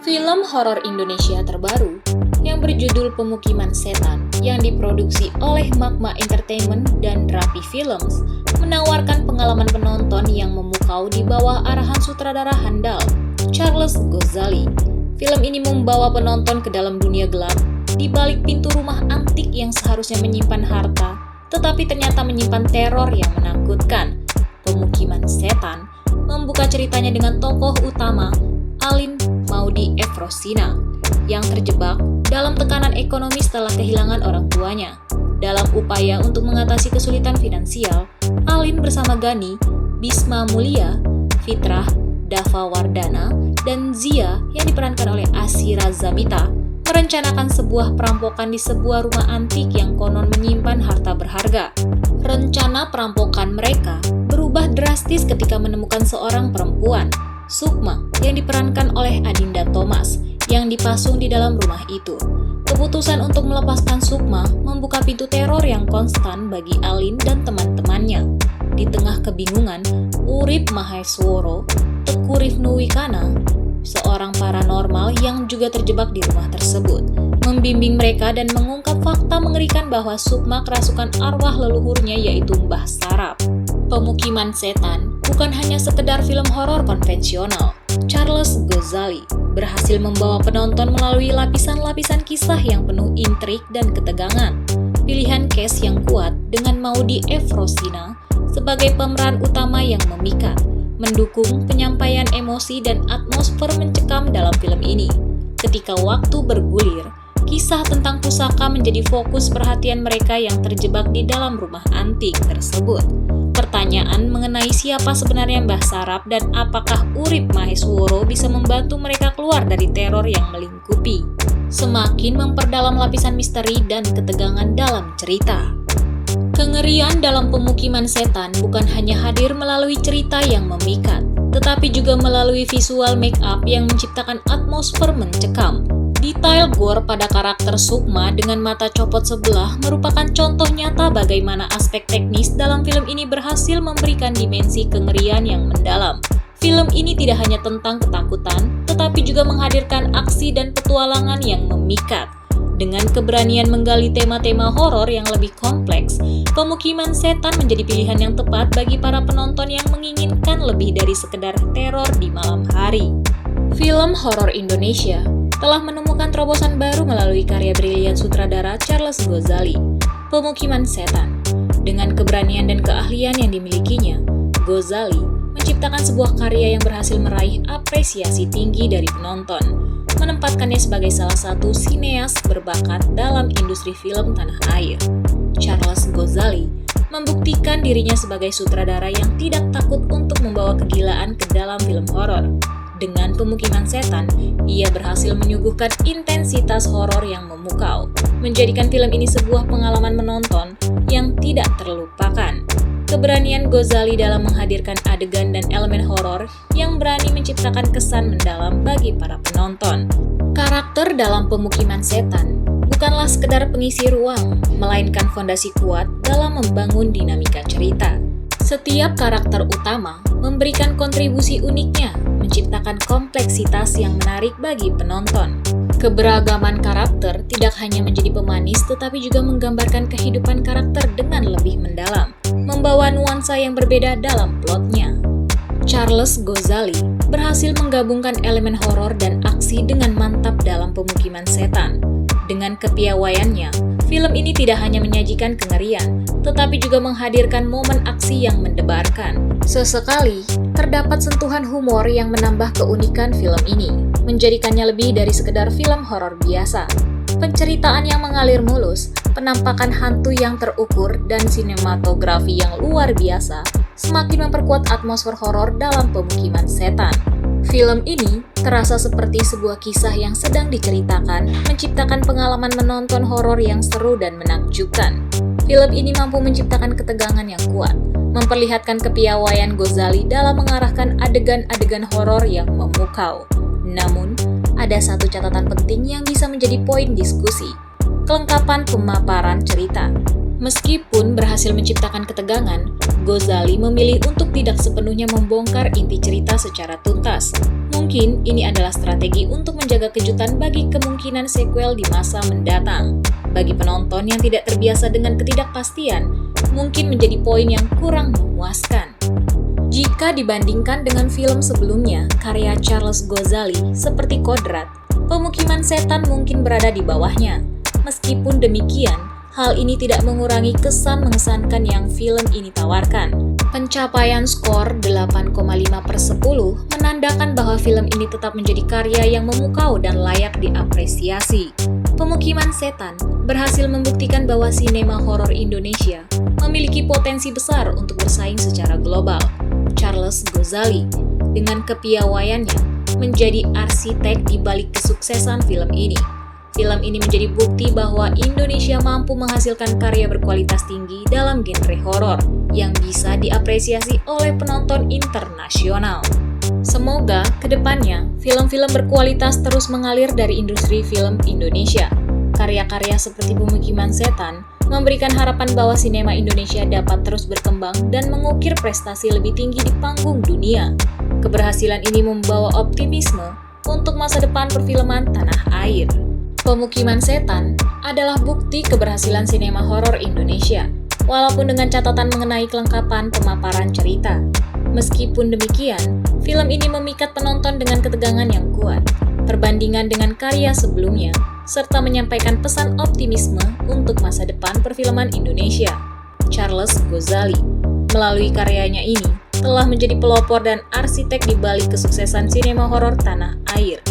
Film horor Indonesia terbaru yang berjudul Pemukiman Setan yang diproduksi oleh Magma Entertainment dan Rapi Films menawarkan pengalaman penonton yang memukau di bawah arahan sutradara handal Charles Ghazali. Film ini membawa penonton ke dalam dunia gelap di balik pintu rumah antik yang seharusnya menyimpan harta, tetapi ternyata menyimpan teror yang menakutkan. Pemukiman Setan membuka ceritanya dengan tokoh utama Alin Maudy Efrosina yang terjebak dalam tekanan ekonomi setelah kehilangan orang tuanya. Dalam upaya untuk mengatasi kesulitan finansial, Alin bersama Gani, Bisma Mulia, Fitrah, Dava Wardana, dan Zia yang diperankan oleh Asira Zamita merencanakan sebuah perampokan di sebuah rumah antik yang konon menyimpan harta berharga. Rencana perampokan mereka berubah drastis ketika menemukan seorang perempuan, Sukma, yang diperankan oleh Adinda Thomas, yang dipasung di dalam rumah itu. Keputusan untuk melepaskan Sukma membuka pintu teror yang konstan bagi Alin dan teman-temannya. Di tengah kebingungan, Urip Mahesworo, Teku Rifnu Wikana, seorang paranormal yang juga terjebak di rumah tersebut, membimbing mereka dan mengungkap fakta mengerikan bahwa Sukma kerasukan arwah leluhurnya yaitu Mbah Sarap. Pemukiman Setan bukan hanya sekedar film horor konvensional. Charles Ghazali berhasil membawa penonton melalui lapisan-lapisan kisah yang penuh intrik dan ketegangan. Pilihan cast yang kuat dengan Maudy Efrosina sebagai pemeran utama yang memikat, mendukung penyampaian emosi dan atmosfer mencekam dalam film ini. Ketika waktu bergulir, kisah tentang pusaka menjadi fokus perhatian mereka yang terjebak di dalam rumah antik tersebut. Pertanyaan mengenai siapa sebenarnya Mbah Sarap dan apakah Urip Mahesworo bisa membantu mereka keluar dari teror yang melingkupi, semakin memperdalam lapisan misteri dan ketegangan dalam cerita. Kengerian dalam Pemukiman Setan bukan hanya hadir melalui cerita yang memikat, tetapi juga melalui visual make up yang menciptakan atmosfer mencekam. Detail gore pada karakter Sukma dengan mata copot sebelah merupakan contoh nyata bagaimana aspek teknis dalam film ini berhasil memberikan dimensi kengerian yang mendalam. Film ini tidak hanya tentang ketakutan, tetapi juga menghadirkan aksi dan petualangan yang memikat. Dengan keberanian menggali tema-tema horor yang lebih kompleks, Pemukiman Setan menjadi pilihan yang tepat bagi para penonton yang menginginkan lebih dari sekedar teror di malam hari. Film horor Indonesia telah menemukan terobosan baru melalui karya brilian sutradara Charles Ghazali, Pemukiman Setan. Dengan keberanian dan keahlian yang dimilikinya, Ghazali menciptakan sebuah karya yang berhasil meraih apresiasi tinggi dari penonton, menempatkannya sebagai salah satu sineas berbakat dalam industri film tanah air. Charles Ghazali membuktikan dirinya sebagai sutradara yang tidak takut untuk membawa kegilaan ke dalam film horor. Dengan Pemukiman Setan, ia berhasil menyuguhkan intensitas horor yang memukau, menjadikan film ini sebuah pengalaman menonton yang tidak terlupakan. Keberanian Ghazali dalam menghadirkan adegan dan elemen horor yang berani menciptakan kesan mendalam bagi para penonton. Karakter dalam Pemukiman Setan bukanlah sekedar pengisi ruang, melainkan fondasi kuat dalam membangun dinamika cerita. Setiap karakter utama memberikan kontribusi uniknya, menciptakan kompleksitas yang menarik bagi penonton. Keberagaman karakter tidak hanya menjadi pemanis, tetapi juga menggambarkan kehidupan karakter dengan lebih mendalam, membawa nuansa yang berbeda dalam plotnya. Charles Ghazali berhasil menggabungkan elemen horor dan aksi dengan mantap dalam Pemukiman Setan. Dengan kepiawaiannya, film ini tidak hanya menyajikan kengerian, tetapi juga menghadirkan momen aksi yang mendebarkan. Sesekali, terdapat sentuhan humor yang menambah keunikan film ini, menjadikannya lebih dari sekedar film horor biasa. Penceritaan yang mengalir mulus, penampakan hantu yang terukur, dan sinematografi yang luar biasa semakin memperkuat atmosfer horor dalam Pemukiman Setan. Film ini terasa seperti sebuah kisah yang sedang diceritakan, menciptakan pengalaman menonton horor yang seru dan menakjubkan. Film ini mampu menciptakan ketegangan yang kuat, memperlihatkan kepiawaian Ghazali dalam mengarahkan adegan-adegan horor yang memukau. Namun, ada satu catatan penting yang bisa menjadi poin diskusi: kelengkapan pemaparan cerita. Meskipun berhasil menciptakan ketegangan, Ghazali memilih untuk tidak sepenuhnya membongkar inti cerita secara tuntas. Mungkin ini adalah strategi untuk menjaga kejutan bagi kemungkinan sequel di masa mendatang. Bagi penonton yang tidak terbiasa dengan ketidakpastian, mungkin menjadi poin yang kurang memuaskan. Jika dibandingkan dengan film sebelumnya, karya Charles Ghazali seperti Kodrat, Pemukiman Setan mungkin berada di bawahnya. Meskipun demikian, hal ini tidak mengurangi kesan mengesankan yang film ini tawarkan. Pencapaian skor 8,5/10 menandakan bahwa film ini tetap menjadi karya yang memukau dan layak diapresiasi. Pemukiman Setan berhasil membuktikan bahwa sinema horor Indonesia memiliki potensi besar untuk bersaing secara global. Charles Ghazali, dengan kepiawaiannya, menjadi arsitek di balik kesuksesan film ini. Film ini menjadi bukti bahwa Indonesia mampu menghasilkan karya berkualitas tinggi dalam genre horor yang bisa diapresiasi oleh penonton internasional. Semoga kedepannya film-film berkualitas terus mengalir dari industri film Indonesia. Karya-karya seperti Pemukiman Setan memberikan harapan bahwa sinema Indonesia dapat terus berkembang dan mengukir prestasi lebih tinggi di panggung dunia. Keberhasilan ini membawa optimisme untuk masa depan perfilman tanah air. Pemukiman Setan adalah bukti keberhasilan sinema horor Indonesia, walaupun dengan catatan mengenai kelengkapan pemaparan cerita. Meskipun demikian, film ini memikat penonton dengan ketegangan yang kuat, perbandingan dengan karya sebelumnya, serta menyampaikan pesan optimisme untuk masa depan perfilman Indonesia. Charles Ghazali, melalui karyanya ini, telah menjadi pelopor dan arsitek di balik kesuksesan sinema horor tanah air.